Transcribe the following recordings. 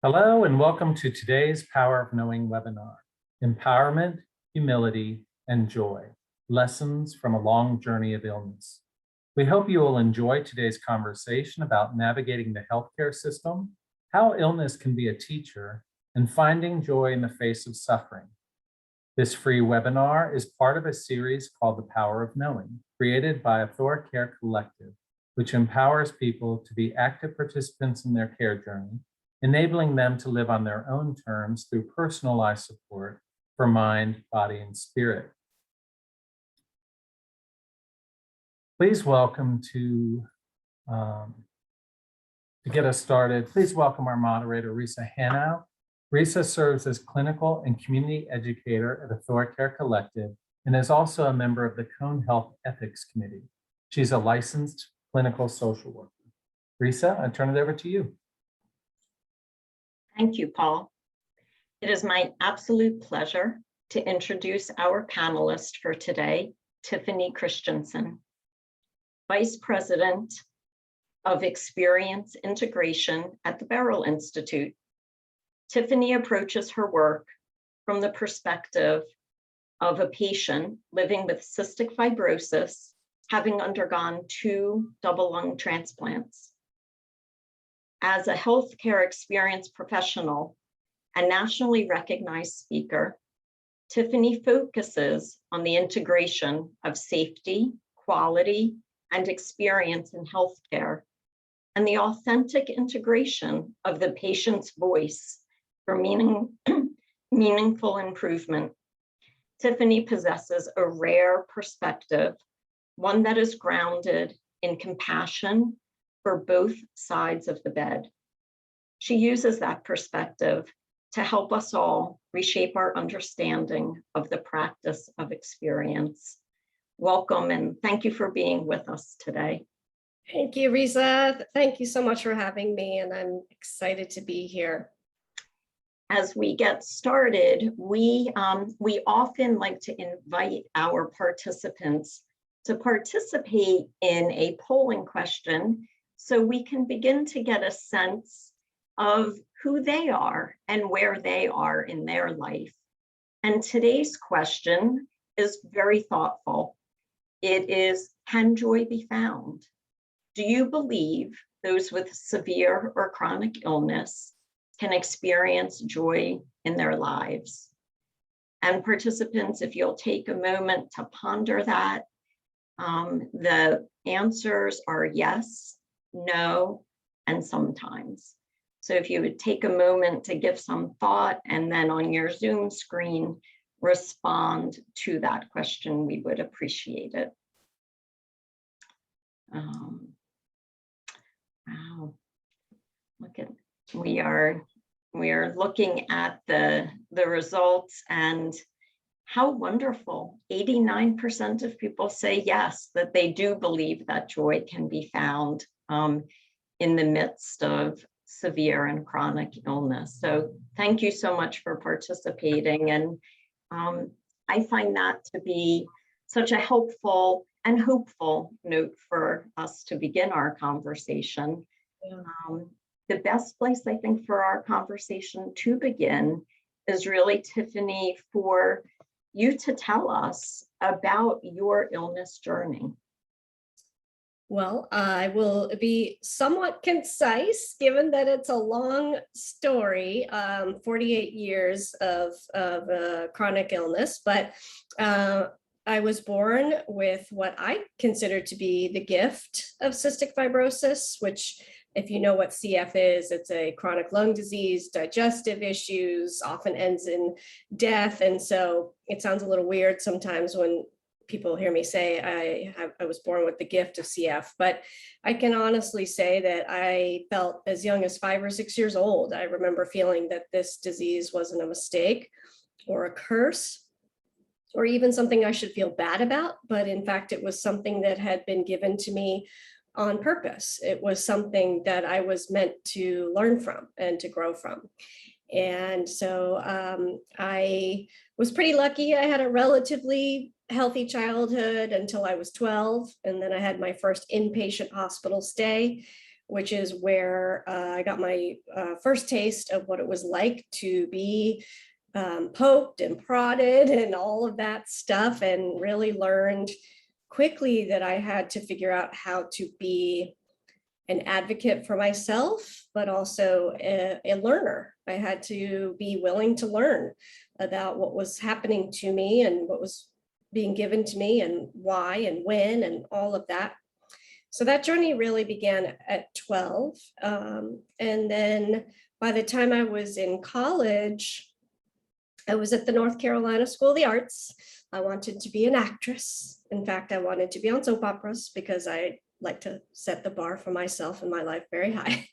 Hello and welcome to today's Power of Knowing webinar, Empowerment, Humility, and Joy, Lessons from a Long Journey of Illness. We hope you will enjoy today's conversation about navigating the healthcare system, how illness can be a teacher, and finding joy in the face of suffering. This free webinar is part of a series called The Power of Knowing, created by AuthorCare Collective, which empowers people to be active participants in their care journey, enabling them to live on their own terms through personalized support for mind, body, and spirit. Please welcome to get us started, please welcome our moderator, Risa Hanau. Risa serves as clinical and community educator at AuthorCare Collective and is also a member of the Cone Health Ethics Committee. She's a licensed clinical social worker. Risa, I turn it over to you. Thank you, Paul. It is my absolute pleasure to introduce our panelist for today, Tiffany Christensen, Vice President of Experience Integration at the Beryl Institute. Tiffany approaches her work from the perspective of a patient living with cystic fibrosis, having undergone 2 double lung transplants. As a healthcare experience professional and nationally recognized speaker, Tiffany focuses on the integration of safety, quality, and experience in healthcare, and the authentic integration of the patient's voice for meaningful improvement. Tiffany possesses a rare perspective, one that is grounded in compassion for both sides of the bed. She uses that perspective to help us all reshape our understanding of the practice of experience. Welcome and thank you for being with us today. Thank you, Risa. Thank you so much for having me, and I'm excited to be here. As we get started, we often like to invite our participants to participate in a polling question so we can begin to get a sense of who they are and where they are in their life. And today's question is very thoughtful. It is, can joy be found? Do you believe those with severe or chronic illness can experience joy in their lives? And participants, if you'll take a moment to ponder that, the answers are yes, no, and sometimes. So if you would take a moment to give some thought and then on your Zoom screen, respond to that question, we would appreciate it. Wow, look at, we are looking at the results, and how wonderful. 89% of people say yes, that they do believe that joy can be found in the midst of severe and chronic illness. So thank you so much for participating. And I find that to be such a helpful and hopeful note for us to begin our conversation. Yeah. The best place, I think, for our conversation to begin is really, Tiffany, for you to tell us about your illness journey. Well, I will be somewhat concise, given that it's a long story, 48 years of chronic illness, but I was born with what I consider to be the gift of cystic fibrosis, which, if you know what CF is, it's a chronic lung disease, digestive issues, often ends in death. And so it sounds a little weird sometimes when people hear me say I was born with the gift of CF, but I can honestly say that I felt as young as 5 or 6 years old. I remember feeling that this disease wasn't a mistake or a curse, or even something I should feel bad about, but in fact, it was something that had been given to me on purpose. It was something that I was meant to learn from and to grow from. And so I was pretty lucky. I had a relatively healthy childhood until I was 12. And then I had my first inpatient hospital stay which is where I got my first taste of what it was like to be poked and prodded and all of that stuff, and really learned quickly that I had to figure out how to be an advocate for myself, but also a learner. I had to be willing to learn about what was happening to me and what was being given to me and why and when and all of that. So that journey really began at 12. And then by the time I was in college, I was at the North Carolina School of the Arts. I wanted to be an actress. In fact, I wanted to be on soap operas because I like to set the bar for myself and my life very high.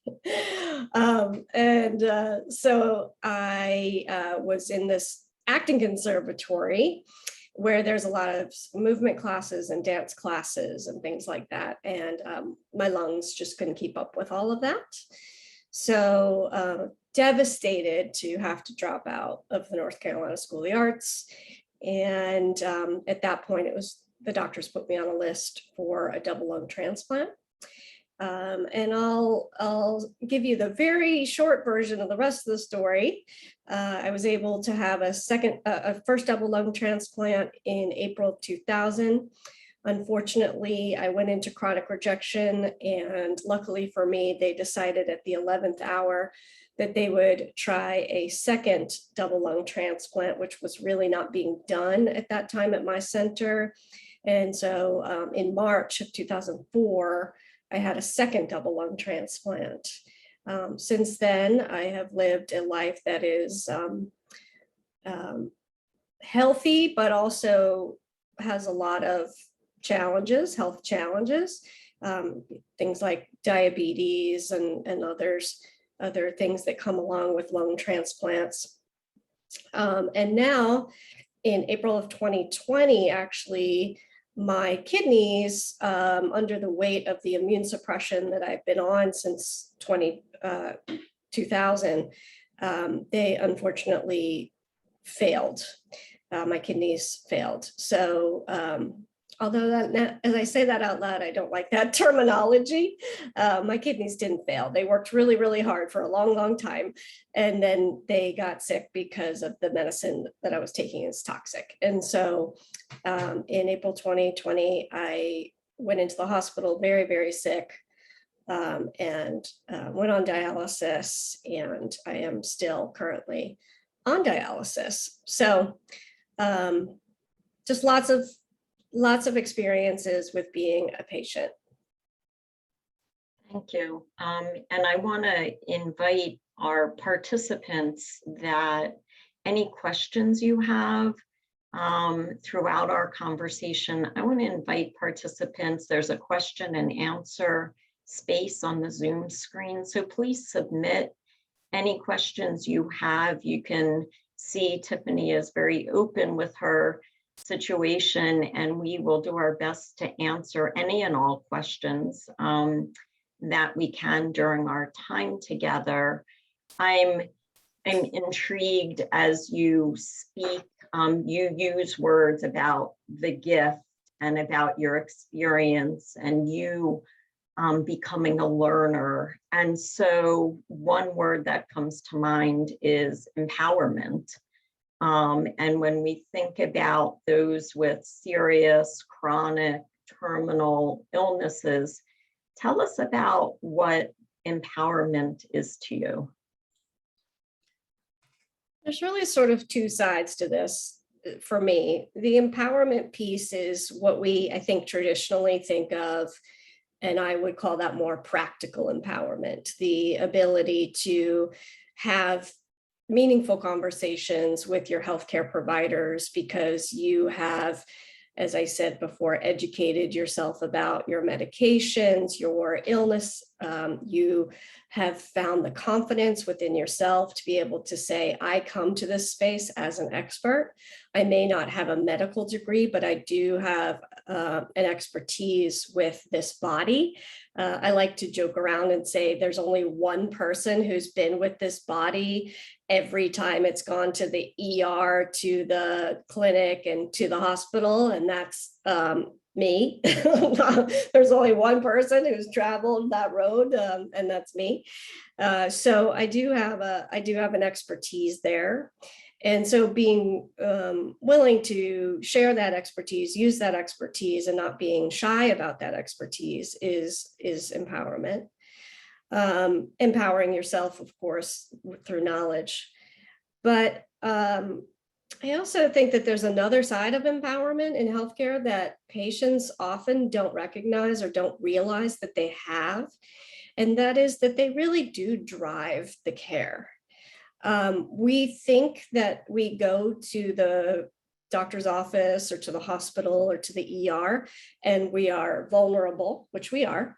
So I was in this acting conservatory where there's a lot of movement classes and dance classes and things like that. And my lungs just couldn't keep up with all of that. So devastated to have to drop out of the North Carolina School of the Arts. And at that point, the doctors put me on a list for a double lung transplant. And I'll give you the very short version of the rest of the story. I was able to have a first double lung transplant in April of 2000. Unfortunately, I went into chronic rejection, and luckily for me, they decided at the 11th hour that they would try a second double lung transplant, which was really not being done at that time at my center. And so in March of 2004, I had a second double lung transplant. Since then, I have lived a life that is healthy, but also has a lot of challenges, health challenges, things like diabetes and other things that come along with lung transplants. And now in April of 2020, actually, my kidneys, under the weight of the immune suppression that I've been on since 2000, they unfortunately failed. My kidneys failed. So although as I say that out loud, I don't like that terminology. My kidneys didn't fail. They worked really, really hard for a long, long time. And then they got sick because of the medicine that I was taking is toxic. And so in April 2020, I went into the hospital very, very sick, and went on dialysis, and I am still currently on dialysis. So just lots of experiences with being a patient. Thank you. And I want to invite our participants that any questions you have throughout our conversation, I want to invite participants. There's a question and answer space on the Zoom screen. So please submit any questions you have. You can see Tiffany is very open with her situation, and we will do our best to answer any and all questions that we can during our time together. I'm intrigued as you speak. You use words about the gift and about your experience and you becoming a learner. And so one word that comes to mind is empowerment. And when we think about those with serious, chronic, terminal illnesses, tell us about what empowerment is to you. There's really sort of two sides to this for me. The empowerment piece is what we, I think, traditionally think of, and I would call that more practical empowerment, the ability to have meaningful conversations with your healthcare providers because you have, as I said before, educated yourself about your medications, your illness. You have found the confidence within yourself to be able to say, I come to this space as an expert. I may not have a medical degree, but I do have an expertise with this body. I like to joke around and say there's only one person who's been with this body every time it's gone to the ER, to the clinic, and to the hospital, and that's me. There's only one person who's traveled that road, and that's me. So I do have an expertise there. And so being willing to share that expertise, use that expertise, and not being shy about that expertise is empowerment. Empowering yourself, of course, through knowledge. But I also think that there's another side of empowerment in healthcare that patients often don't recognize or don't realize that they have. And that is that they really do drive the care. We think that we go to the doctor's office or to the hospital or to the ER and we are vulnerable, which we are.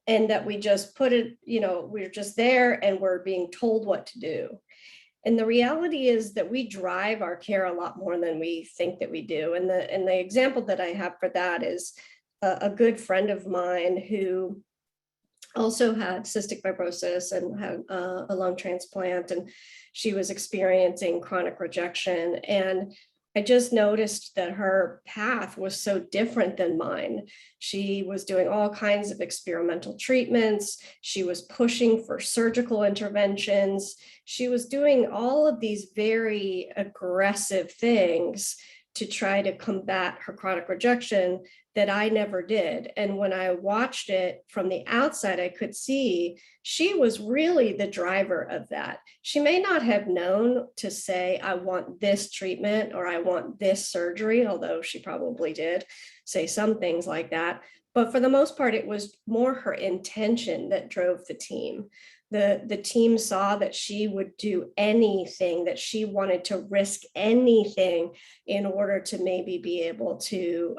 And that we just put it, we're just there and we're being told what to do. And the reality is that we drive our care a lot more than we think that we do. And the example that I have for that is a good friend of mine who also had cystic fibrosis and had a lung transplant, and she was experiencing chronic rejection. And I just noticed that her path was so different than mine. She was doing all kinds of experimental treatments. She was pushing for surgical interventions. She was doing all of these very aggressive things to try to combat her chronic rejection that I never did. And when I watched it from the outside, I could see she was really the driver of that. She may not have known to say, I want this treatment or I want this surgery, although she probably did say some things like that. But for the most part, it was more her intention that drove the team. The team saw that she would do anything, that she wanted to risk anything in order to maybe be able to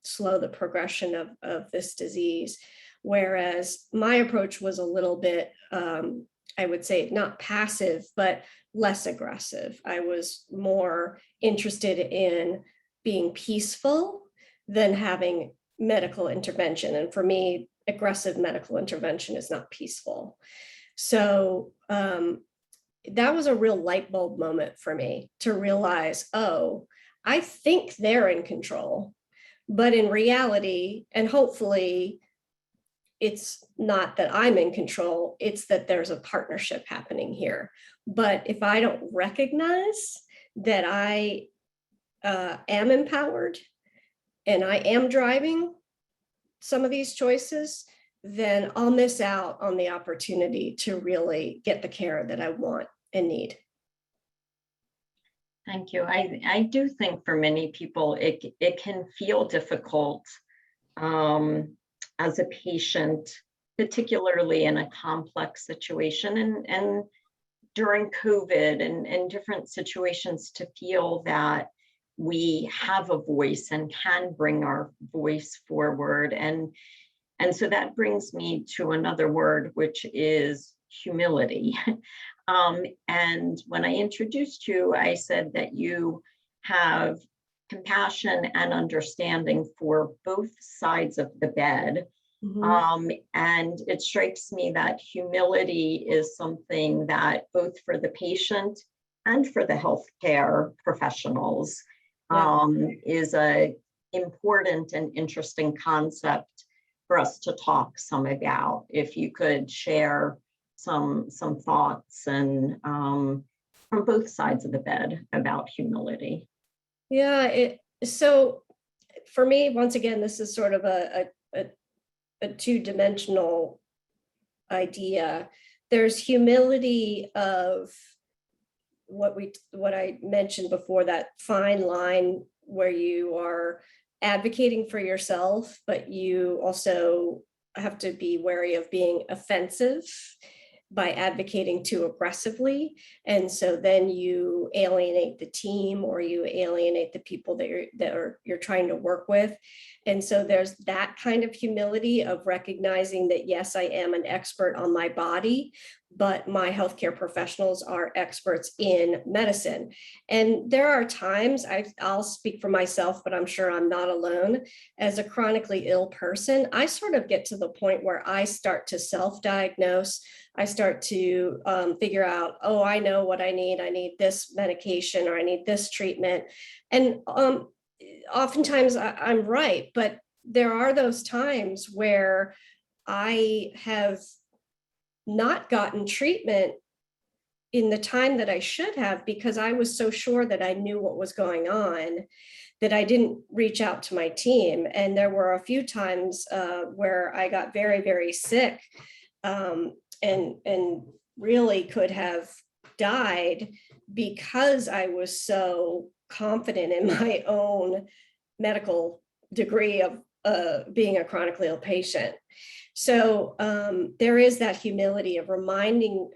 slow the progression of this disease. Whereas my approach was a little bit, I would say, not passive, but less aggressive. I was more interested in being peaceful than having medical intervention. And for me, aggressive medical intervention is not peaceful. So that was a real light bulb moment for me to realize, oh, I think they're in control, but in reality, and hopefully it's not that I'm in control, it's that there's a partnership happening here. But if I don't recognize that I am empowered and I am driving some of these choices, then I'll miss out on the opportunity to really get the care that I want and need. Thank you. I do think for many people, it can feel difficult as a patient, particularly in a complex situation and during COVID and different situations, to feel that we have a voice and can bring our voice forward. And so that brings me to another word, which is humility. And when I introduced you, I said that you have compassion and understanding for both sides of the bed. Mm-hmm. And it strikes me that humility is something that both for the patient and for the healthcare professionals is an important and interesting concept for us to talk some about. If you could share some thoughts and from both sides of the bed about humility. Yeah, so for me, once again, this is sort of a two-dimensional idea. There's humility of what I mentioned before, that fine line where you are advocating for yourself, but you also have to be wary of being offensive by advocating too aggressively. And so then you alienate the team or you alienate the people that you're trying to work with. And so there's that kind of humility of recognizing that, yes, I am an expert on my body, but my healthcare professionals are experts in medicine. And there are times, I'll speak for myself, but I'm sure I'm not alone. As a chronically ill person, I sort of get to the point where I start to self-diagnose. I start to figure out, oh, I know what I need. I need this medication or I need this treatment. And oftentimes I'm right, but there are those times where I have not gotten treatment in the time that I should have, because I was so sure that I knew what was going on that I didn't reach out to my team. And there were a few times where I got very, very sick, and really could have died because I was so confident in my own medical degree of being a chronically ill patient. So there is that humility of reminding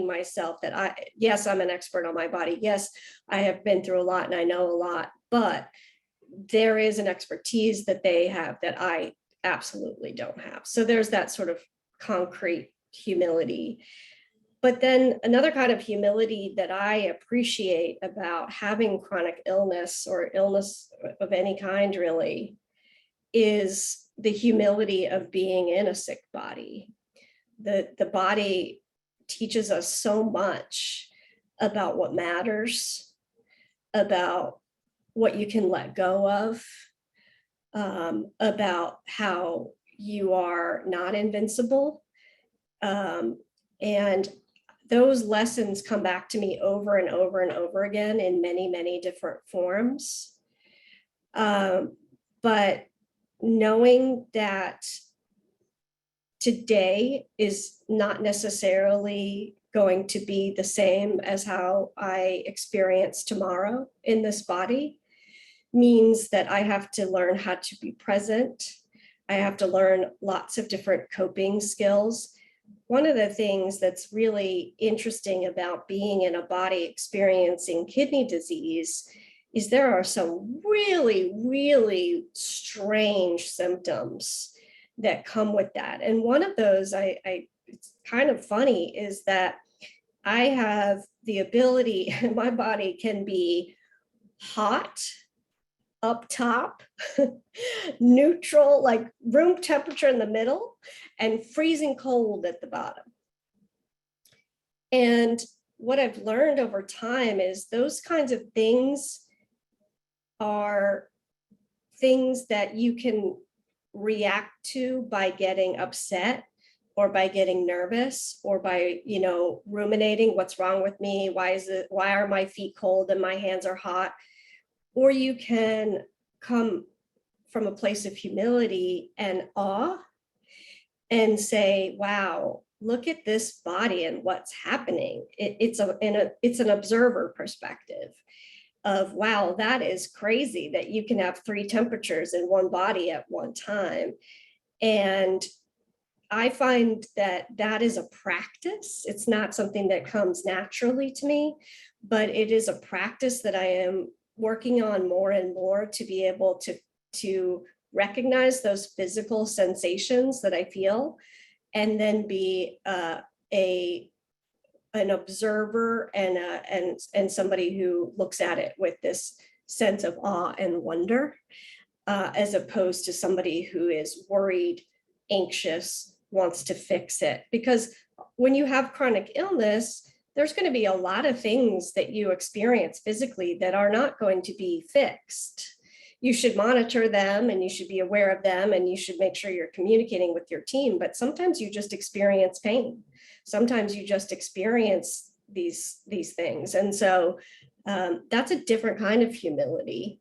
myself that yes, I'm an expert on my body. Yes, I have been through a lot and I know a lot, but there is an expertise that they have that I absolutely don't have. So there's that sort of concrete humility. But then another kind of humility that I appreciate about having chronic illness or illness of any kind really is the humility of being in a sick body. The body teaches us so much about what matters, about what you can let go of, about how you are not invincible. And those lessons come back to me over and over and over again in many, many different forms. But knowing that today is not necessarily going to be the same as how I experience tomorrow in this body means that I have to learn how to be present. I have to learn lots of different coping skills. One of the things that's really interesting about being in a body experiencing kidney disease is there are some really, really strange symptoms that come with that. And one of those, it's kind of funny, is that I have the ability, my body can be hot up top, neutral, like room temperature in the middle, and freezing cold at the bottom. And what I've learned over time is those kinds of things are things that you can react to by getting upset or by getting nervous or by, ruminating, what's wrong with me? Why are my feet cold and my hands are hot? Or you can come from a place of humility and awe and say, wow, look at this body and what's happening. It's an observer perspective of, wow, that is crazy that you can have 3 temperatures in one body at one time. And I find that is a practice. It's not something that comes naturally to me, but it is a practice that I am working on more and more to be able to recognize those physical sensations that I feel, and then be an observer and somebody who looks at it with this sense of awe and wonder, as opposed to somebody who is worried, anxious, wants to fix it. Because when you have chronic illness, there's going to be a lot of things that you experience physically that are not going to be fixed. You should monitor them and you should be aware of them and you should make sure you're communicating with your team. But sometimes you just experience pain. Sometimes you just experience these things. And so that's a different kind of humility.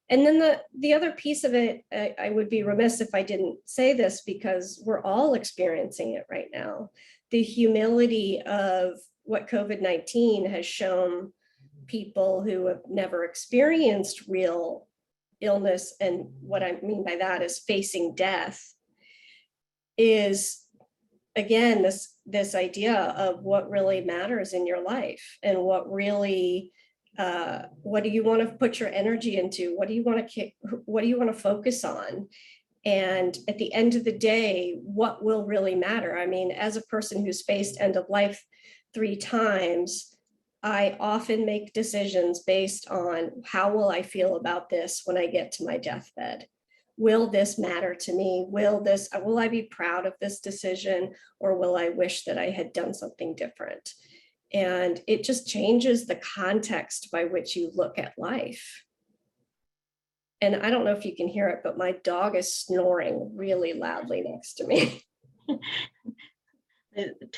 And then the other piece of it, I would be remiss if I didn't say this, because we're all experiencing it right now. The humility of what COVID-19 has shown people who have never experienced real illness, and what I mean by that is facing death, is again this idea of what really matters in your life and what really what do you want to put your energy into, what do you want to focus on, and at the end of the day, what will really matter. I mean, as a person who's faced end of life 3 times, I often make decisions based on how will I feel about this when I get to my deathbed. Will this matter to me? Will I be proud of this decision, or will I wish that I had done something different? And it just changes the context by which you look at life. And I don't know if you can hear it, but my dog is snoring really loudly next to me.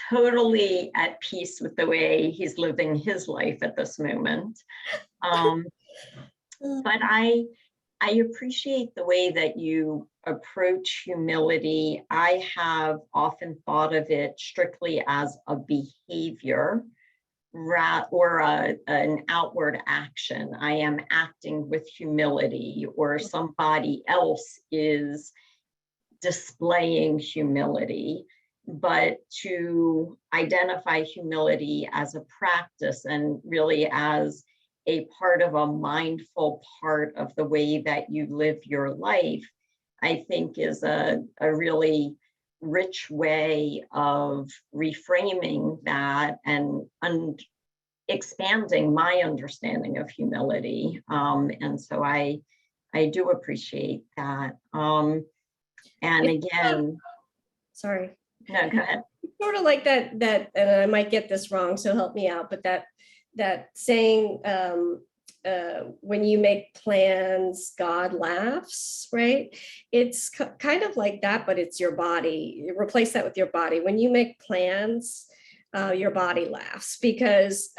Totally at peace with the way he's living his life at this moment. But I appreciate the way that you approach humility. I have often thought of it strictly as a behavior or an outward action. I am acting with humility, or somebody else is displaying humility. But to identify humility as a practice and really as a part of a mindful part of the way that you live your life, I think is a really rich way of reframing that and expanding my understanding of humility. And so I do appreciate that. And again, Sorry. no, go ahead. Sort of like that, and I might get this wrong, so help me out, but that saying, when you make plans, God laughs, right? It's kind of like that, but it's your body. Replace that with your body. When you make plans, your body laughs, because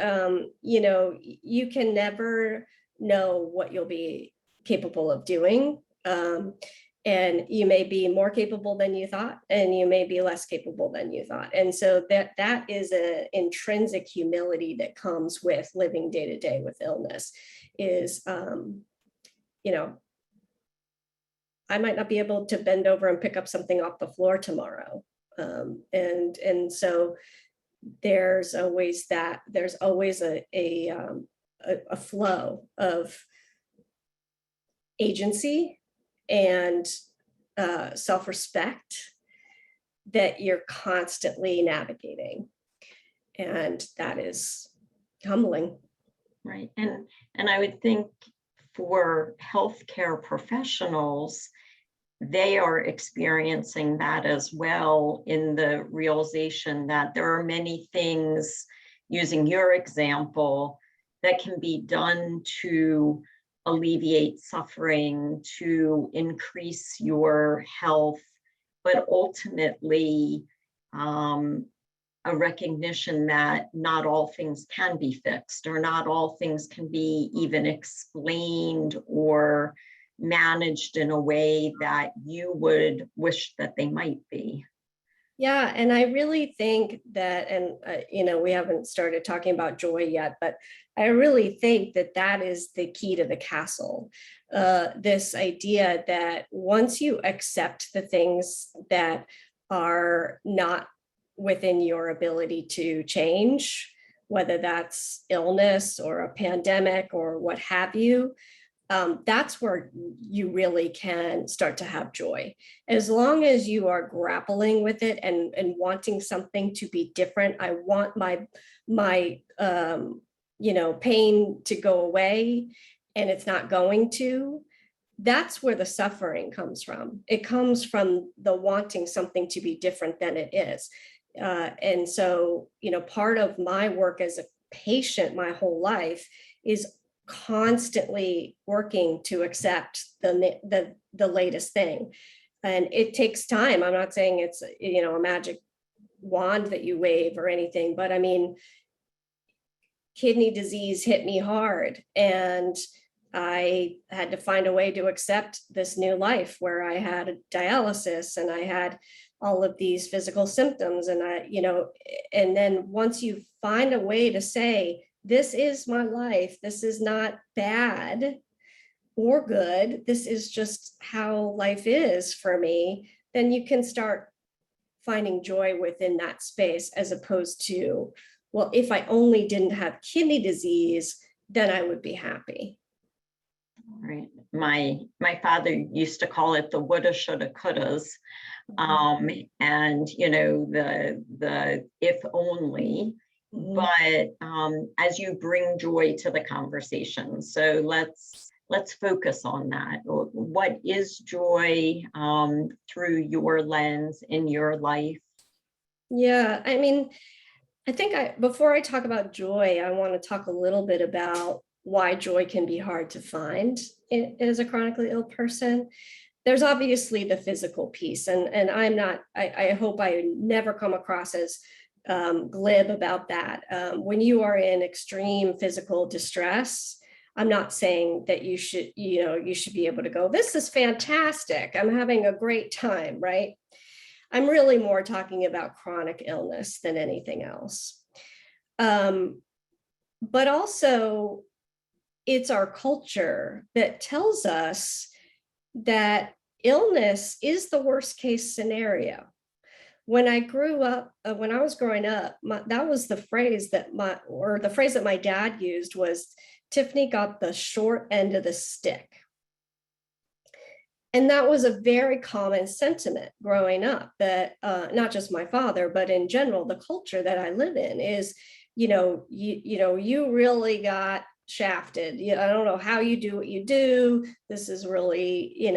you can never know what you'll be capable of doing. And you may be more capable than you thought, and you may be less capable than you thought. And so that is an intrinsic humility that comes with living day to day with illness. Is I might not be able to bend over and pick up something off the floor tomorrow, and so there's always a flow of agency and self-respect that you're constantly navigating, and that is humbling. Right, and I would think for healthcare professionals, they are experiencing that as well, in the realization that there are many things, using your example, that can be done to alleviate suffering, to increase your health, but ultimately a recognition that not all things can be fixed, or not all things can be even explained or managed in a way that you would wish that they might be. Yeah, and I really think that, and we haven't started talking about joy yet, but I really think that is the key to the castle. This idea that once you accept the things that are not within your ability to change, whether that's illness or a pandemic or what have you, that's where you really can start to have joy. As long as you are grappling with it and wanting something to be different. I want my pain to go away, and it's not going to. That's where the suffering comes from. It comes from the wanting something to be different than it is. And so, part of my work as a patient my whole life is constantly working to accept the latest thing. And it takes time. I'm not saying it's, a magic wand that you wave or anything, but I mean, kidney disease hit me hard, and I had to find a way to accept this new life where I had a dialysis and I had all of these physical symptoms. And and then once you find a way to say, this is my life, this is not bad or good, this is just how life is for me, then you can start finding joy within that space, as opposed to, well, if I only didn't have kidney disease, then I would be happy. Right. My father used to call it the woulda, shoulda, couldas. And the if only. But as you bring joy to the conversation, so let's focus on that. What is joy through your lens in your life? Yeah, I mean, I think before I talk about joy, I want to talk a little bit about why joy can be hard to find as a chronically ill person. There's obviously the physical piece, and I'm not, I hope I never come across as glib about that. When you are in extreme physical distress, I'm not saying that you should be able to go, this is fantastic, I'm having a great time, right? I'm really more talking about chronic illness than anything else. But also, it's our culture that tells us that illness is the worst case scenario. When I grew up, when I was growing up, that was the phrase that my dad used was, Tiffany got the short end of the stick. And that was a very common sentiment growing up, that not just my father, but in general, the culture that I live in is, you really got shafted. I don't know how you do what you do. This is really,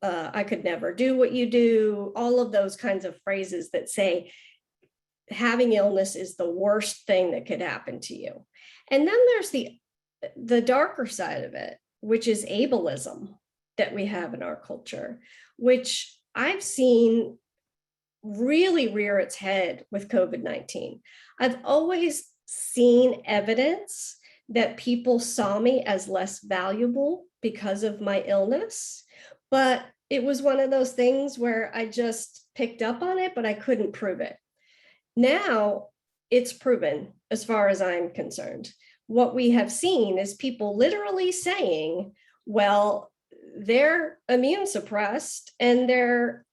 I could never do what you do. All of those kinds of phrases that say having illness is the worst thing that could happen to you. And then there's the darker side of it, which is ableism that we have in our culture, which I've seen really rear its head with COVID-19. I've always seen evidence that people saw me as less valuable because of my illness, but it was one of those things where I just picked up on it, but I couldn't prove it. Now it's proven, as far as I'm concerned. What we have seen is people literally saying, well, they're immune suppressed and they're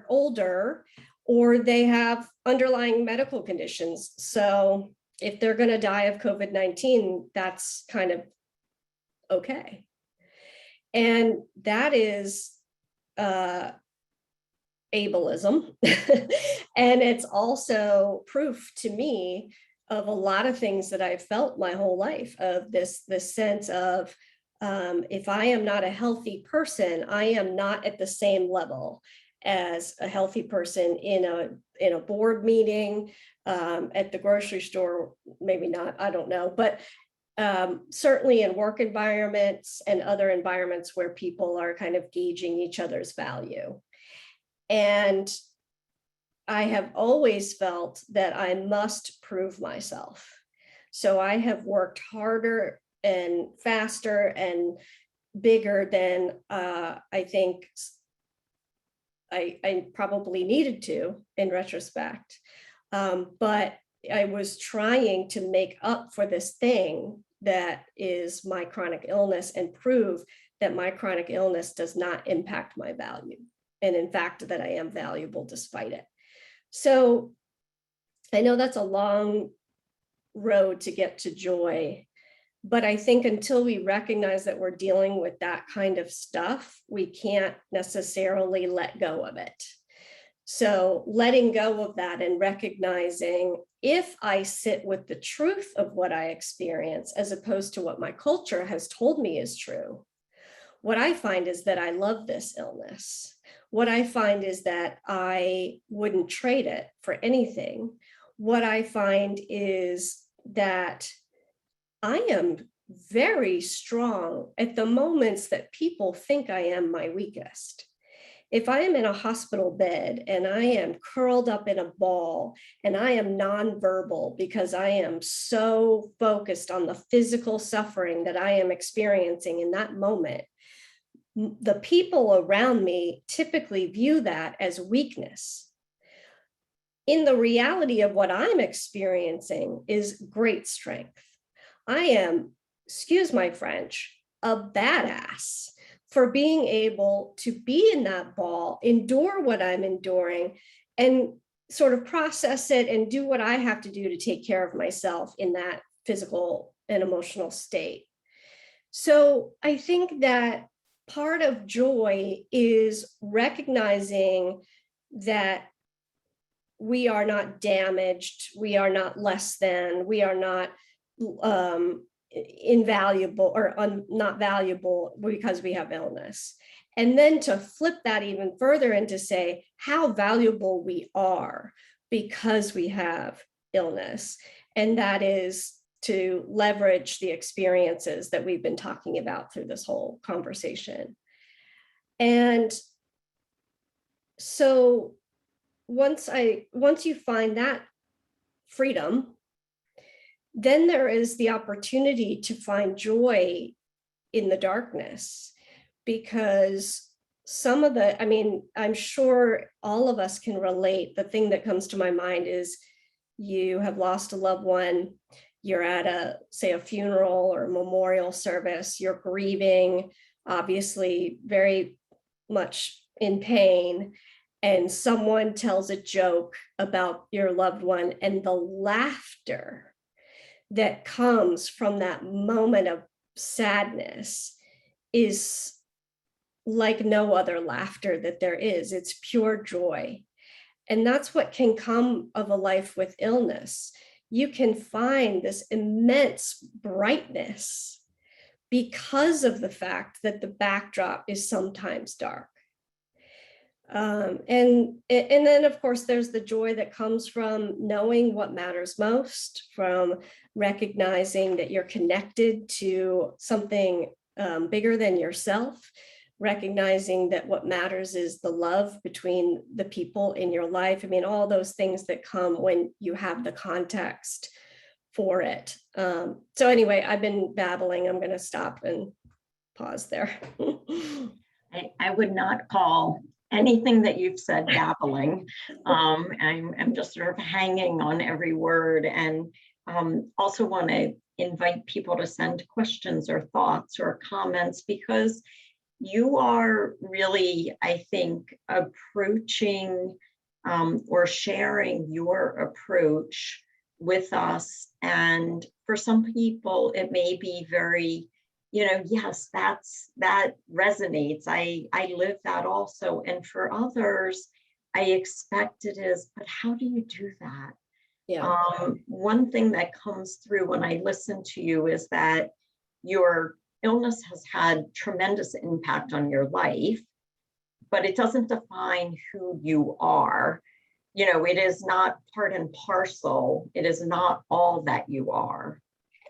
older, or they have underlying medical conditions. So if they're going to die of COVID-19, that's kind of okay. And that is ableism. And it's also proof to me of a lot of things that I've felt my whole life, of this sense of, if I am not a healthy person, I am not at the same level as a healthy person in a board meeting, at the grocery store, maybe not, I don't know, but certainly in work environments and other environments where people are kind of gauging each other's value. And I have always felt that I must prove myself. So I have worked harder and faster and bigger than I think I probably needed to in retrospect. But I was trying to make up for this thing that is my chronic illness and prove that my chronic illness does not impact my value. And in fact, that I am valuable despite it. So I know that's a long road to get to joy, but I think until we recognize that we're dealing with that kind of stuff, we can't necessarily let go of it. So letting go of that and recognizing, if I sit with the truth of what I experience, as opposed to what my culture has told me is true, what I find is that I love this illness. What I find is that I wouldn't trade it for anything. What I find is that I am very strong at the moments that people think I am my weakest. If I am in a hospital bed and I am curled up in a ball and I am nonverbal because I am so focused on the physical suffering that I am experiencing in that moment, the people around me typically view that as weakness. In the reality of what I'm experiencing is great strength. I am, excuse my French, a badass for being able to be in that ball, endure what I'm enduring, and sort of process it and do what I have to do to take care of myself in that physical and emotional state. So I think that part of joy is recognizing that we are not damaged, we are not less than, we are not invaluable or not valuable because we have illness. And then to flip that even further and to say how valuable we are because we have illness. And that is to leverage the experiences that we've been talking about through this whole conversation. And so once you find that freedom, then there is the opportunity to find joy in the darkness, because some of the, I mean, I'm sure all of us can relate. The thing that comes to my mind is you have lost a loved one, you're at a, say, a funeral or a memorial service, you're grieving, obviously very much in pain, and someone tells a joke about your loved one, and the laughter that comes from that moment of sadness is like no other laughter that there is. It's pure joy. And that's what can come of a life with illness. You can find this immense brightness because of the fact that the backdrop is sometimes dark. And then, of course, there's the joy that comes from knowing what matters most, from recognizing that you're connected to something bigger than yourself, recognizing that what matters is the love between the people in your life. I mean, all those things that come when you have the context for it. So anyway, I've been babbling. I'm going to stop and pause there. I would not call anything that you've said babbling. I'm just sort of hanging on every word, and also want to invite people to send questions or thoughts or comments, because you are really, I think, approaching or sharing your approach with us. And for some people, it may be very, yes, that resonates. I live that also. And for others, I expect it is, but how do you do that? Yeah. One thing that comes through when I listen to you is that your illness has had tremendous impact on your life, but it doesn't define who you are. It is not part and parcel. It is not all that you are.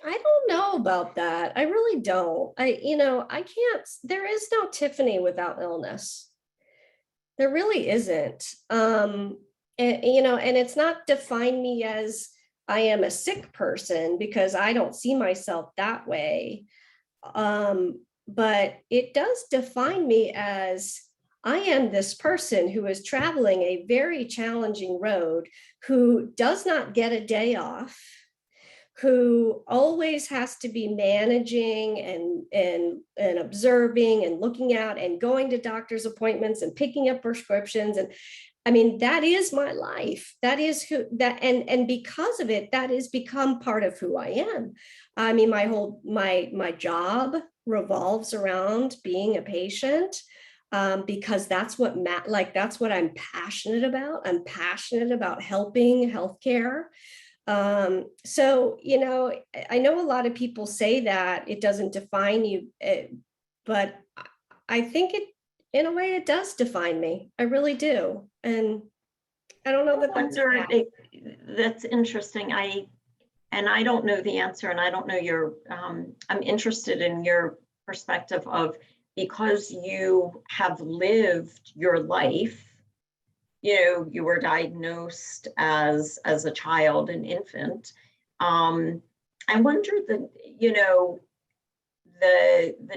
I don't know about that. I really don't. I can't, there is no Tiffany without illness. There really isn't. And it's not define me as I am a sick person, because I don't see myself that way. But it does define me as I am this person who is traveling a very challenging road, who does not get a day off, who always has to be managing and observing and looking out and going to doctor's appointments and picking up prescriptions. And I mean, that is my life. That is and because of it, that has become part of who I am. I mean, my job revolves around being a patient, because that's what that's what I'm passionate about. I'm passionate about helping healthcare. So, I know a lot of people say that it doesn't define you, but I think in a way, it does define me. I really do. And I don't know that that's interesting. I don't know the answer, and I don't know I'm interested in your perspective of, because you have lived your life, you were diagnosed as a child, an infant. I wonder the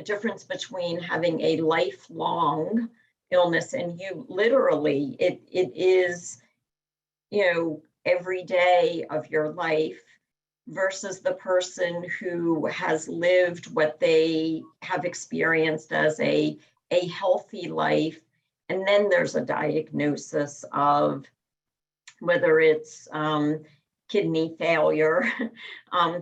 difference between having a lifelong illness, and you literally, it is, every day of your life, versus the person who has lived what they have experienced as a healthy life. And then there's a diagnosis of whether it's kidney failure,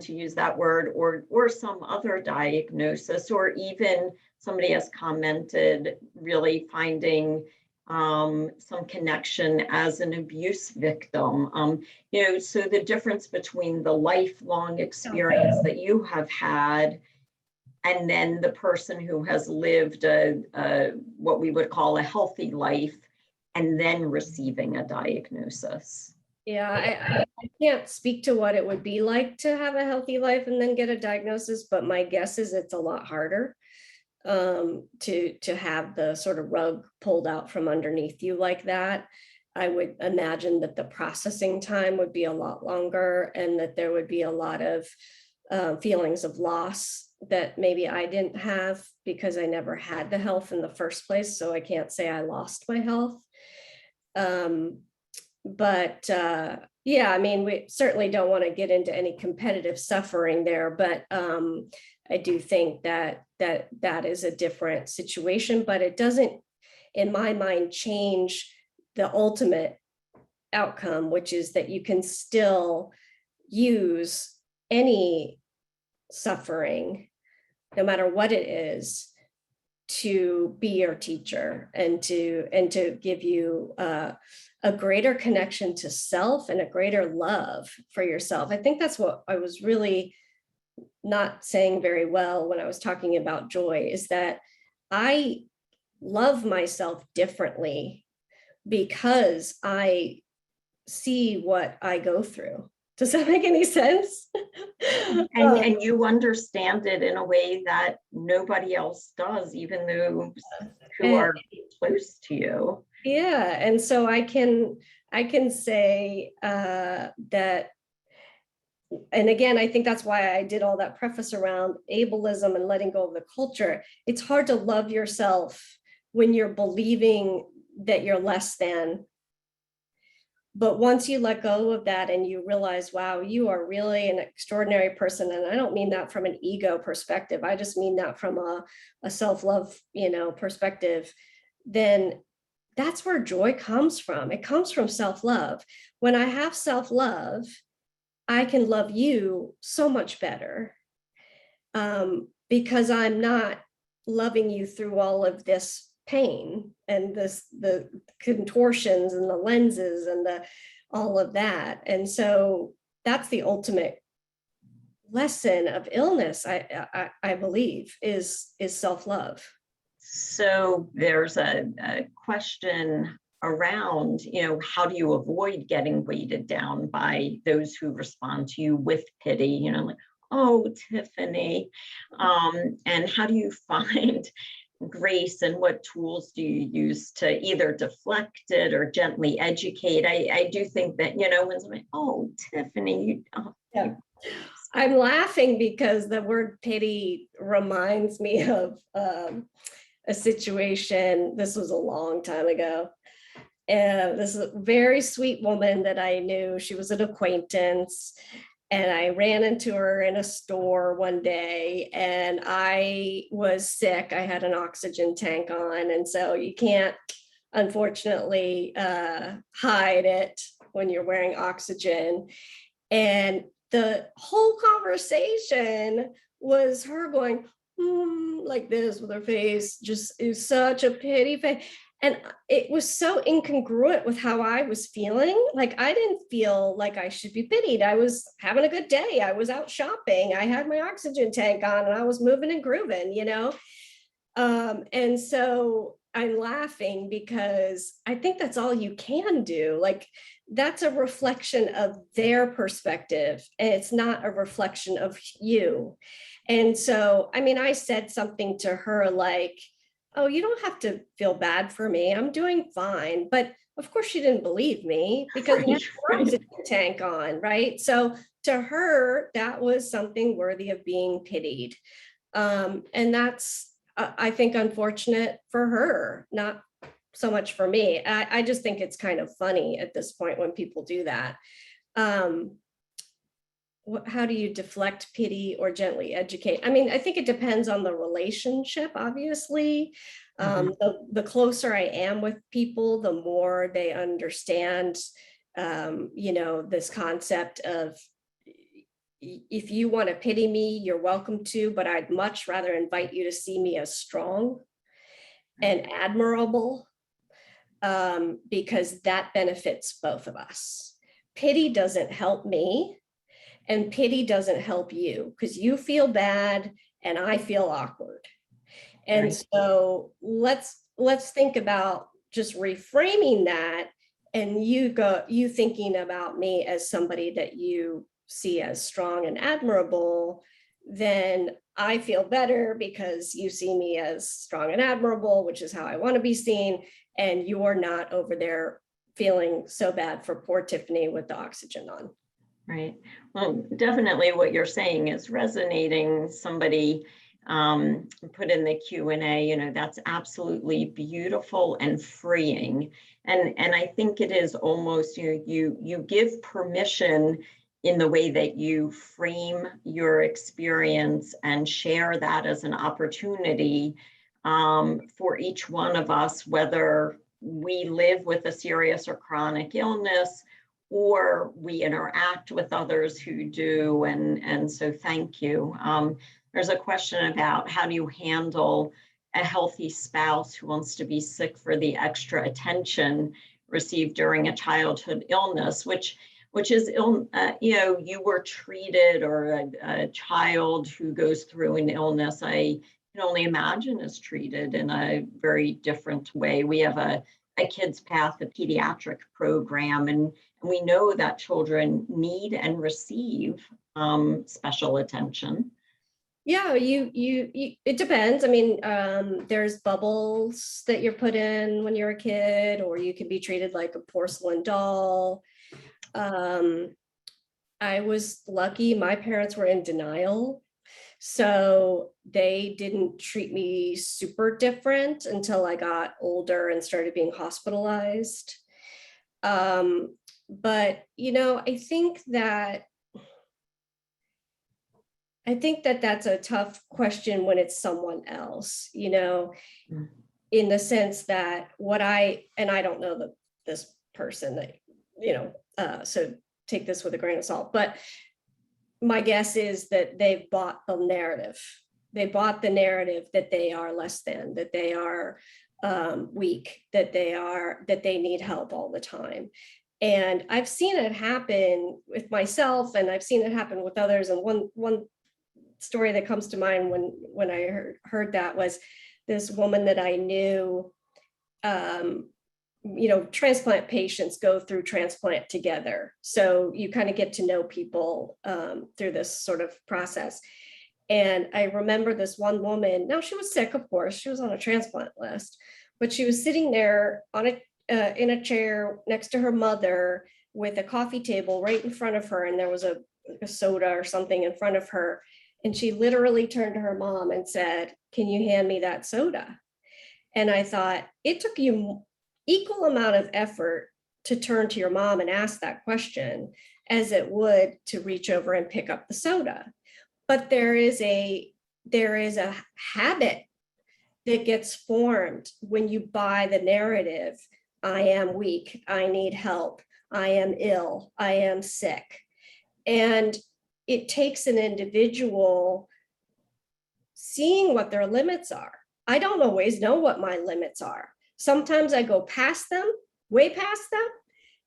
to use that word, or some other diagnosis, or even somebody has commented really finding some connection as an abuse victim. So the difference between the lifelong experience that you have had, and then the person who has lived what we would call a healthy life, and then receiving a diagnosis. Yeah, I can't speak to what it would be like to have a healthy life and then get a diagnosis, but my guess is it's a lot harder to have the sort of rug pulled out from underneath you like that. I would imagine that the processing time would be a lot longer and that there would be a lot of feelings of loss that maybe I didn't have because I never had the health in the first place. So I can't say I lost my health. But yeah, I mean, we certainly don't want to get into any competitive suffering there, but I do think that is a different situation, but it doesn't, in my mind, change the ultimate outcome, which is that you can still use any suffering, no matter what it is, to be your teacher and to give you a greater connection to self and a greater love for yourself. I think that's what I was really not saying very well when I was talking about joy, is that I love myself differently because I see what I go through. Does that make any sense? And you understand it in a way that nobody else does, even those who are close to you. Yeah, and so I can say that, and again, I think that's why I did all that preface around ableism and letting go of the culture. It's hard to love yourself when you're believing that you're less than. But once you let go of that and you realize, wow, you are really an extraordinary person. And I don't mean that from an ego perspective. I just mean that from a self-love, perspective. Then that's where joy comes from. It comes from self-love. When I have self-love, I can love you so much better because I'm not loving you through all of this pain and the contortions and the lenses and all of that. And so that's the ultimate lesson of illness, I believe, is self-love. So there's a question around, how do you avoid getting weighted down by those who respond to you with pity, like, oh, Tiffany, and how do you find grace, and what tools do you use to either deflect it or gently educate? I do think that, when somebody, oh, Tiffany, yeah. I'm laughing because the word pity reminds me of a situation. This was a long time ago. And this is a very sweet woman that I knew. She was an acquaintance. And I ran into her in a store one day and I was sick. I had an oxygen tank on. And so you can't, unfortunately, hide it when you're wearing oxygen. And the whole conversation was her going, like this with her face, just is such a pity face. And it was so incongruent with how I was feeling. Like, I didn't feel like I should be pitied. I was having a good day. I was out shopping. I had my oxygen tank on and I was moving and grooving, And so I'm laughing because I think that's all you can do. Like, that's a reflection of their perspective and it's not a reflection of you. And so, I mean, I said something to her like, oh, you don't have to feel bad for me. I'm doing fine. But of course she didn't believe me because I had an oxygen tank on, right? So to her, that was something worthy of being pitied. And that's, I think, unfortunate for her, not so much for me. I just think it's kind of funny at this point when people do that. How do you deflect pity or gently educate? I mean, I think it depends on the relationship, obviously. The closer I am with people, the more they understand, this concept of, if you want to pity me, you're welcome to, but I'd much rather invite you to see me as strong and admirable, because that benefits both of us. Pity doesn't help me. And pity doesn't help you because you feel bad and I feel awkward. And so let's think about just reframing that and you thinking about me as somebody that you see as strong and admirable, then I feel better because you see me as strong and admirable, which is how I want to be seen. And you're not over there feeling so bad for poor Tiffany with the oxygen on. Right. Well, definitely what you're saying is resonating. Somebody put in the Q&A, you know, that's absolutely beautiful and freeing. And I think it is almost, you give permission in the way that you frame your experience and share that as an opportunity for each one of us, whether we live with a serious or chronic illness, or we interact with others who do. And so thank you. There's a question about how do you handle a healthy spouse who wants to be sick for the extra attention received during a childhood illness, which is, you were treated, or a child who goes through an illness, I can only imagine is treated in a very different way. We have a Kids Path, a pediatric program, and we know that children need and receive special attention. Yeah, you it depends. I mean, there's bubbles that you're put in when you're a kid, or you can be treated like a porcelain doll. I was lucky, my parents were in denial, so they didn't treat me super different until I got older and started being hospitalized. But I think that that's a tough question when it's someone else, in the sense that I don't know this person that, so take this with a grain of salt, but my guess is that they've bought the narrative. They bought the narrative that they are less than, that they are weak, that they need help all the time. And I've seen it happen with myself, and I've seen it happen with others. And one story that comes to mind when I heard that was this woman that I knew. Transplant patients go through transplant together, so you kind of get to know people through this sort of process. And I remember this one woman. Now, she was sick, of course, she was on a transplant list, but she was sitting there in a chair next to her mother with a coffee table right in front of her, and there was a soda or something in front of her. And she literally turned to her mom and said, "Can you hand me that soda?" And I thought, it took you equal amount of effort to turn to your mom and ask that question as it would to reach over and pick up the soda. But there is a habit that gets formed when you buy the narrative. I am weak, I need help, I am ill, I am sick. And it takes an individual seeing what their limits are. I don't always know what my limits are. Sometimes I go past them, way past them,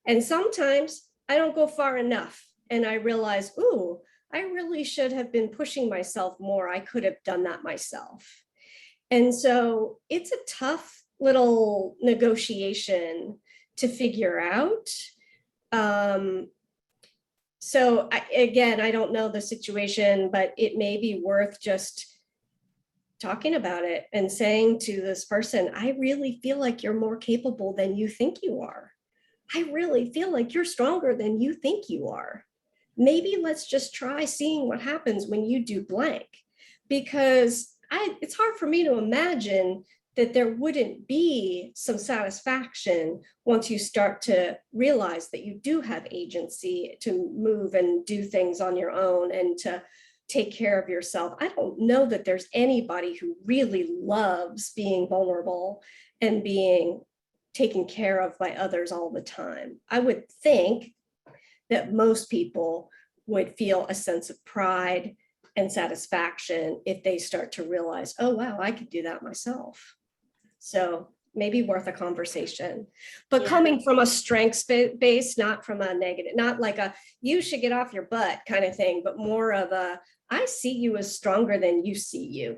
and sometimes I don't go far enough. And I realize, ooh, I really should have been pushing myself more. I could have done that myself. And so it's a tough little negotiation to figure out. So I don't know the situation, but it may be worth just talking about it and saying to this person, I really feel like you're more capable than you think you are. I really feel like you're stronger than you think you are. Maybe let's just try seeing what happens when you do blank, because it's hard for me to imagine that there wouldn't be some satisfaction once you start to realize that you do have agency to move and do things on your own and to take care of yourself. I don't know that there's anybody who really loves being vulnerable and being taken care of by others all the time. I would think that most people would feel a sense of pride and satisfaction if they start to realize, oh, wow, I could do that myself. So maybe worth a conversation, but coming from a strengths base, not from a negative, not like a, you should get off your butt kind of thing, but more of a, I see you as stronger than you see you.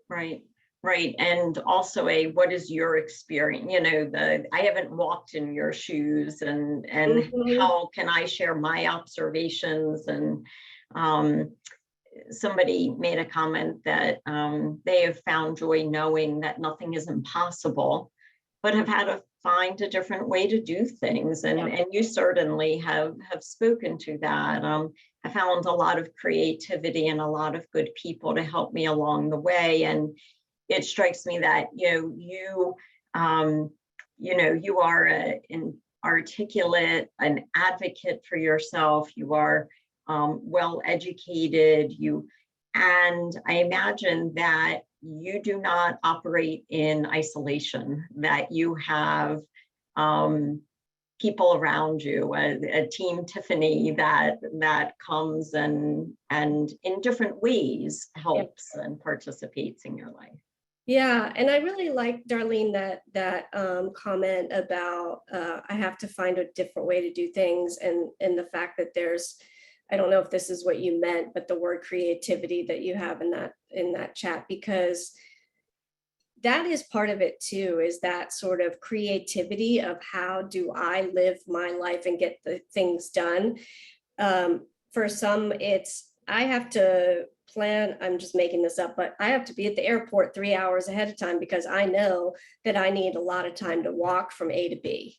Right. Right. And also what is your experience? You know, I haven't walked in your shoes, and Mhm. how can I share my observations? And somebody made a comment that they have found joy knowing that nothing is impossible, but have had to find a different way to do things. And, Yeah. and you certainly have spoken to that. I found a lot of creativity and a lot of good people to help me along the way. And it strikes me that you are an articulate, an advocate for yourself. You are well educated. And I imagine that you do not operate in isolation. That you have people around you, a team Tiffany that comes and in different ways helps and participates in your life. Yeah, and I really like, Darlene, that comment about I have to find a different way to do things, and the fact that there's, I don't know if this is what you meant, but the word creativity that you have in that chat, because that is part of it too, is that sort of creativity of how do I live my life and get the things done. For some, it's I have to plan, I'm just making this up, but I have to be at the airport 3 hours ahead of time because I know that I need a lot of time to walk from A to B.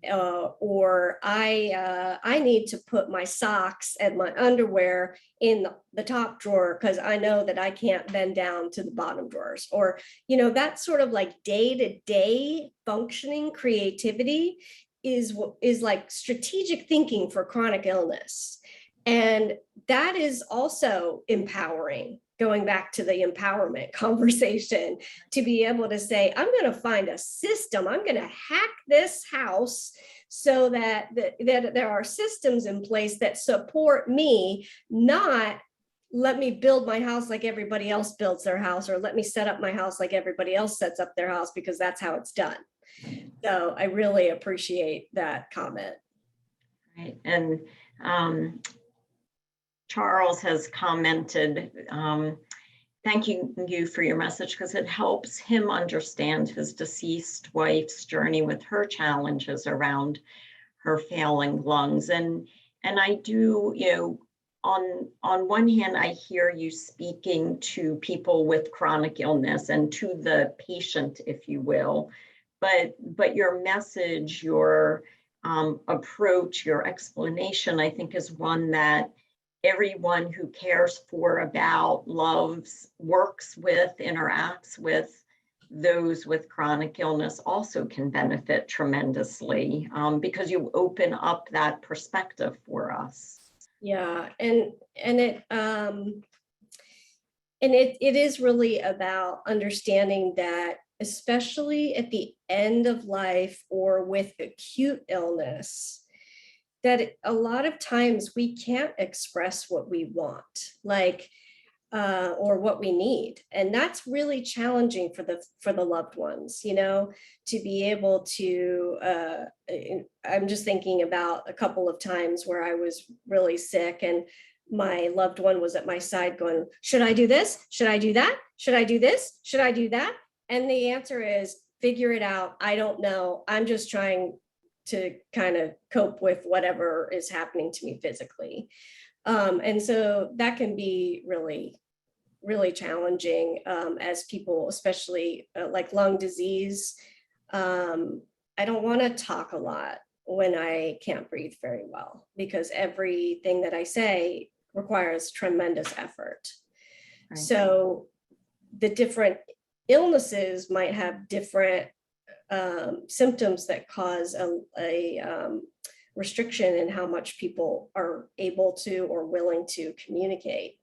Or I need to put my socks and my underwear in the top drawer because I know that I can't bend down to the bottom drawers. Or, that sort of like day-to-day functioning creativity is like strategic thinking for chronic illness. And that is also empowering, going back to the empowerment conversation, to be able to say, I'm going to find a system, I'm going to hack this house so that there are systems in place that support me, not let me build my house like everybody else builds their house, or let me set up my house like everybody else sets up their house because that's how it's done. So I really appreciate that comment. Right. And Charles has commented, thank you for your message, because it helps him understand his deceased wife's journey with her challenges around her failing lungs. And I do, on one hand, I hear you speaking to people with chronic illness and to the patient, if you will, but your message, your approach, your explanation, I think is one that everyone who cares for, about, loves, works with, interacts with those with chronic illness also can benefit tremendously, because you open up that perspective for us. Yeah, and it is really about understanding that, especially at the end of life or with acute illness, that a lot of times we can't express what we want, like or what we need, and that's really challenging for the loved ones, to be able to I'm just thinking about a couple of times where I was really sick and my loved one was at my side going, should I do this, should I do that, should I do this, should I do that? And the answer is, figure it out, I don't know, I'm just trying to kind of cope with whatever is happening to me physically. And so that can be really, really challenging as people, especially like lung disease. I don't want to talk a lot when I can't breathe very well, because everything that I say requires tremendous effort. Right. So the different illnesses might have different symptoms that cause a restriction in how much people are able to or willing to communicate.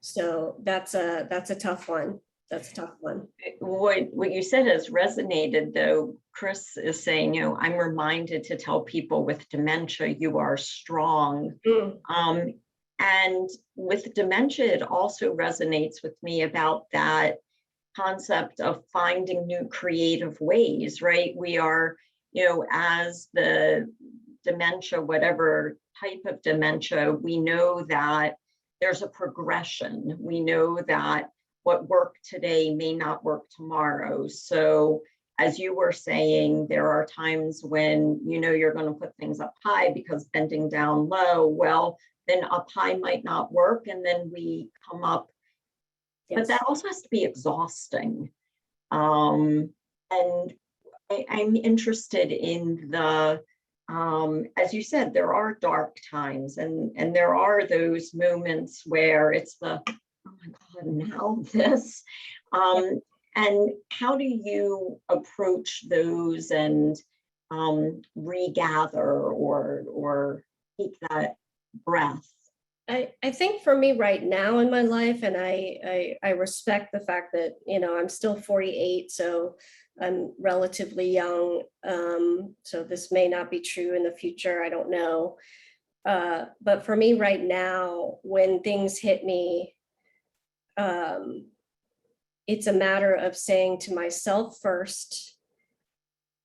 So that's a tough one. That's a tough one. What you said has resonated, though. Chris is saying, I'm reminded to tell people with dementia, you are strong. And with dementia, it also resonates with me about that concept of finding new creative ways, right? We are, as the dementia, whatever type of dementia, we know that there's a progression. We know that what worked today may not work tomorrow. So as you were saying, there are times when you know you're going to put things up high because bending down low, well, then up high might not work. And then we come up, but that also has to be exhausting. And I'm interested in the, as you said, there are dark times and there are those moments where it's the, oh my God, now this. And how do you approach those and regather or take that breath? I think for me right now in my life, and I respect the fact that, you know, I'm still 48, so I'm relatively young. So this may not be true in the future, I don't know. But for me right now, when things hit me, it's a matter of saying to myself first,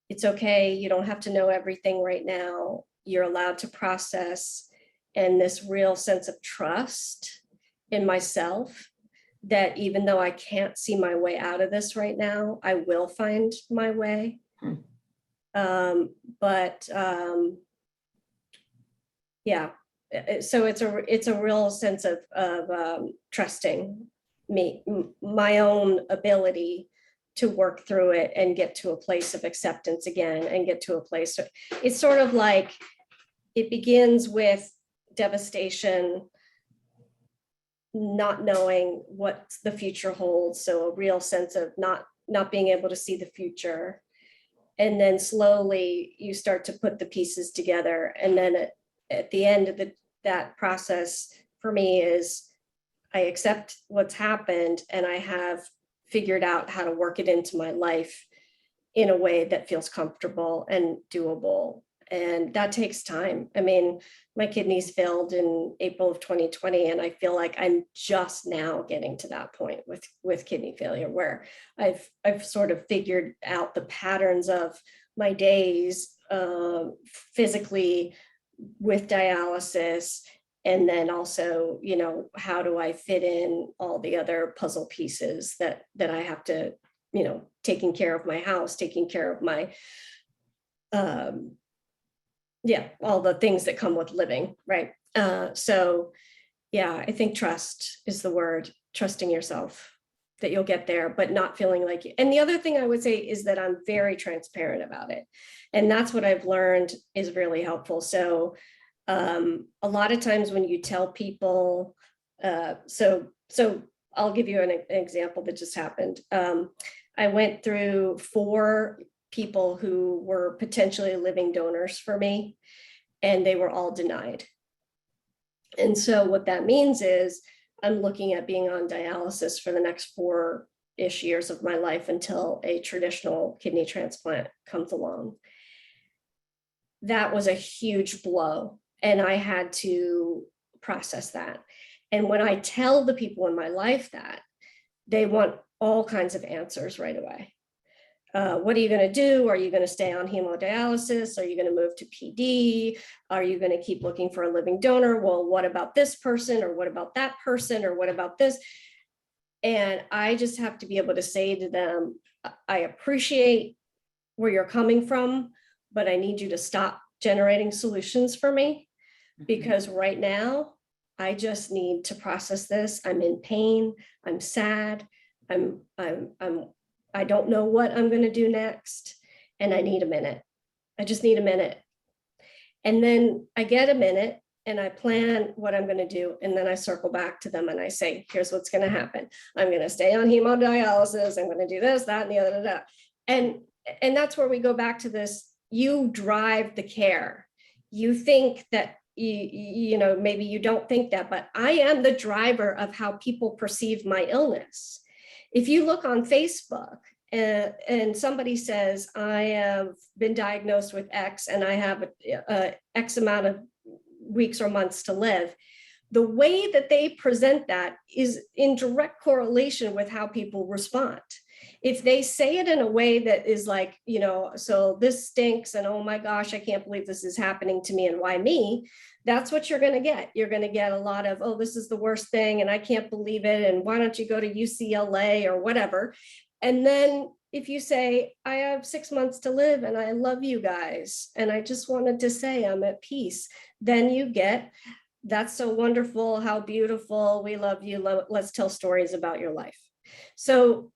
it's okay, you don't have to know everything right now. You're allowed to process, and this real sense of trust in myself that even though I can't see my way out of this right now, I will find my way. Yeah, so it's a real sense of trusting me, my own ability to work through it and get to a place of acceptance again, and get to a place. It's sort of like it begins with devastation, not knowing what the future holds. So a real sense of not being able to see the future. And then slowly you start to put the pieces together. And then at the end of that process for me is I accept what's happened and I have figured out how to work it into my life in a way that feels comfortable and doable. And that takes time. I mean, my kidneys failed in April of 2020, and I feel like I'm just now getting to that point with kidney failure, where I've sort of figured out the patterns of my days physically with dialysis, and then also, you know, how do I fit in all the other puzzle pieces that I have to, you know, taking care of my house, taking care of my all the things that come with living, right? So yeah, I think trust is the word, trusting yourself that you'll get there, but not feeling like you. And the other thing I would say is that I'm very transparent about it. And that's what I've learned is really helpful. So a lot of times when you tell people, so I'll give you an example that just happened. I went through 4 people who were potentially living donors for me, and they were all denied. And so what that means is I'm looking at being on dialysis for the next 4-ish years of my life until a traditional kidney transplant comes along. That was a huge blow, and I had to process that. And when I tell the people in my life that, they want all kinds of answers right away. What are you going to do? Are you going to stay on hemodialysis? Are you going to move to PD? Are you going to keep looking for a living donor? Well, what about this person? Or what about that person? Or what about this? And I just have to be able to say to them, I appreciate where you're coming from, but I need you to stop generating solutions for me, because right now I just need to process this. I'm in pain. I'm sad. I don't know what I'm going to do next, and I need a minute. I just need a minute. And then I get a minute and I plan what I'm going to do. And then I circle back to them and I say, here's what's going to happen. I'm going to stay on hemodialysis. I'm going to do this, that, and the other. And that's where we go back to this. You drive the care. You think that, you know, maybe you don't think that, but I am the driver of how people perceive my illness. If you look on Facebook and somebody says, I have been diagnosed with X and I have X amount of weeks or months to live, the way that they present that is in direct correlation with how people respond. If they say it in a way that is like, so this stinks and oh my gosh, I can't believe this is happening to me and why me, that's what you're going to get. You're going to get a lot of, oh, this is the worst thing and I can't believe it. And why don't you go to UCLA or whatever? And then if you say, I have 6 months to live and I love you guys, and I just wanted to say I'm at peace, then you get, that's so wonderful, how beautiful, we love you, let's tell stories about your life. So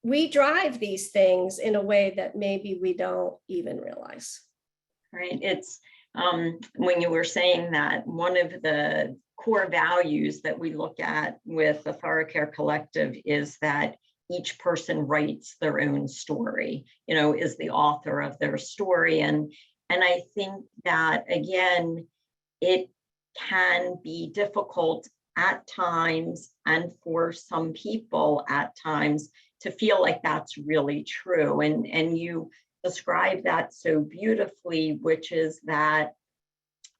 we drive these things in a way that maybe we don't even realize. Right. It's when you were saying that, one of the core values that we look at with the ThoroCare Collective is that each person writes their own story, is the author of their story. And I think that, again, it can be difficult at times, and for some people at times, to feel like that's really true. And you describe that so beautifully, which is that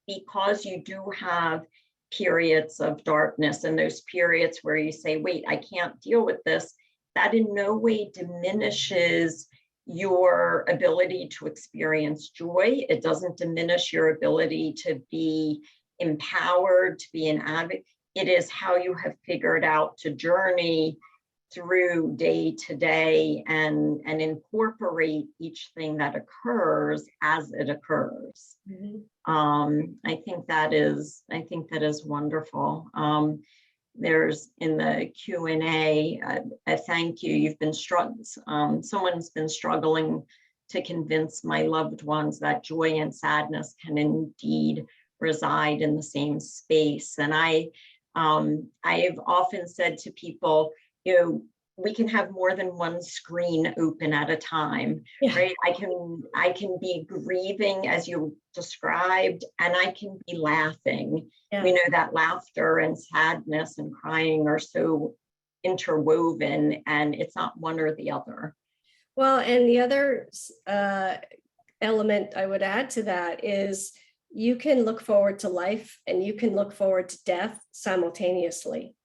because you do have periods of darkness and those periods where you say, wait, I can't deal with this, that in no way diminishes your ability to experience joy. It doesn't diminish your ability to be empowered, to be an advocate. It is how you have figured out to journey through day to day and incorporate each thing that occurs as it occurs. Mm-hmm. I think that is wonderful. There's in the Q&A, a thank you. You've been someone's been struggling to convince my loved ones that joy and sadness can indeed reside in the same space. And I've often said to people, we can have more than one screen open at a time, yeah. Right? I can be grieving as you described, and I can be laughing. Yeah. We know that laughter and sadness and crying are so interwoven, and it's not one or the other. Well, and the other element I would add to that is you can look forward to life and you can look forward to death simultaneously.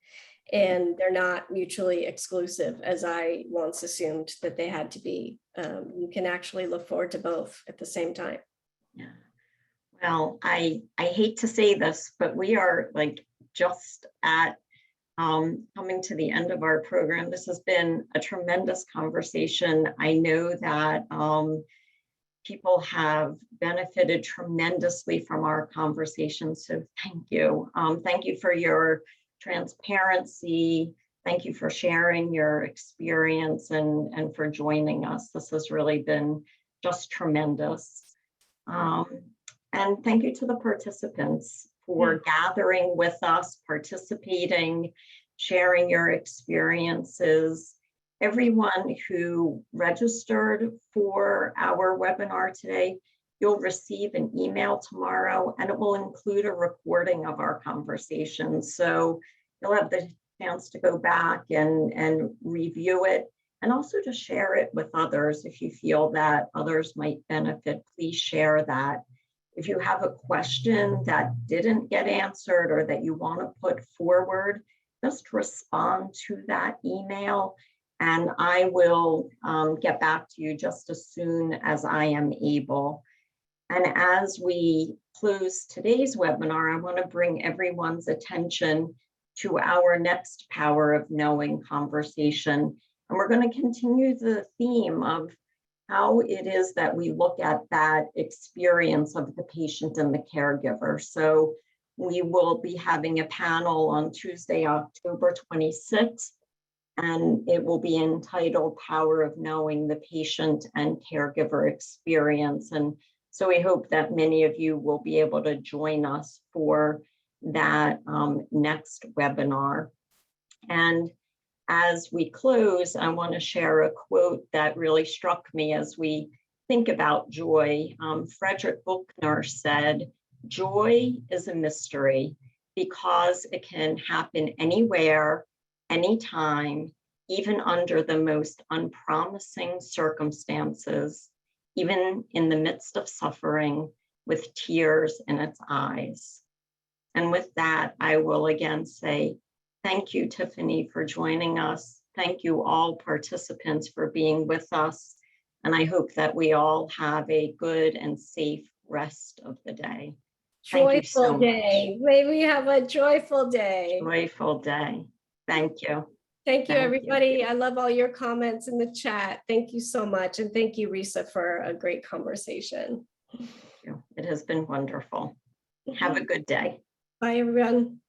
And they're not mutually exclusive, as I once assumed that they had to be. You can actually look forward to both at the same time. Yeah. Well, I hate to say this, but we are like just at coming to the end of our program. This has been a tremendous conversation. I know that people have benefited tremendously from our conversation. So thank you. Thank you for your transparency. Thank you for sharing your experience and for joining us. This has really been just tremendous. And thank you to the participants for gathering with us, participating, sharing your experiences. Everyone who registered for our webinar today, you'll receive an email tomorrow, and it will include a recording of our conversation. So you'll have the chance to go back and review it, and also to share it with others. If you feel that others might benefit, please share that. If you have a question that didn't get answered or that you want to put forward, just respond to that email, and I will get back to you just as soon as I am able. And as we close today's webinar, I want to bring everyone's attention to our next Power of Knowing conversation. And we're going to continue the theme of how it is that we look at that experience of the patient and the caregiver. So we will be having a panel on Tuesday, October 26th, and it will be entitled Power of Knowing the Patient and Caregiver Experience. And so we hope that many of you will be able to join us for that next webinar. And as we close, I want to share a quote that really struck me as we think about joy. Frederick Buechner said, "Joy is a mystery because it can happen anywhere, anytime, even under the most unpromising circumstances, even in the midst of suffering, with tears in its eyes." And with that, I will again say, thank you, Tiffany, for joining us. Thank you all participants for being with us. And I hope that we all have a good and safe rest of the day. Thank you so Joyful much. day. May we have a joyful day. Joyful day. Thank you. Thank you, Thank you. everybody. I love all your comments in the chat. Thank you so much. And thank you, Risa, for a great conversation. It has been wonderful. Have a good day. Bye, everyone.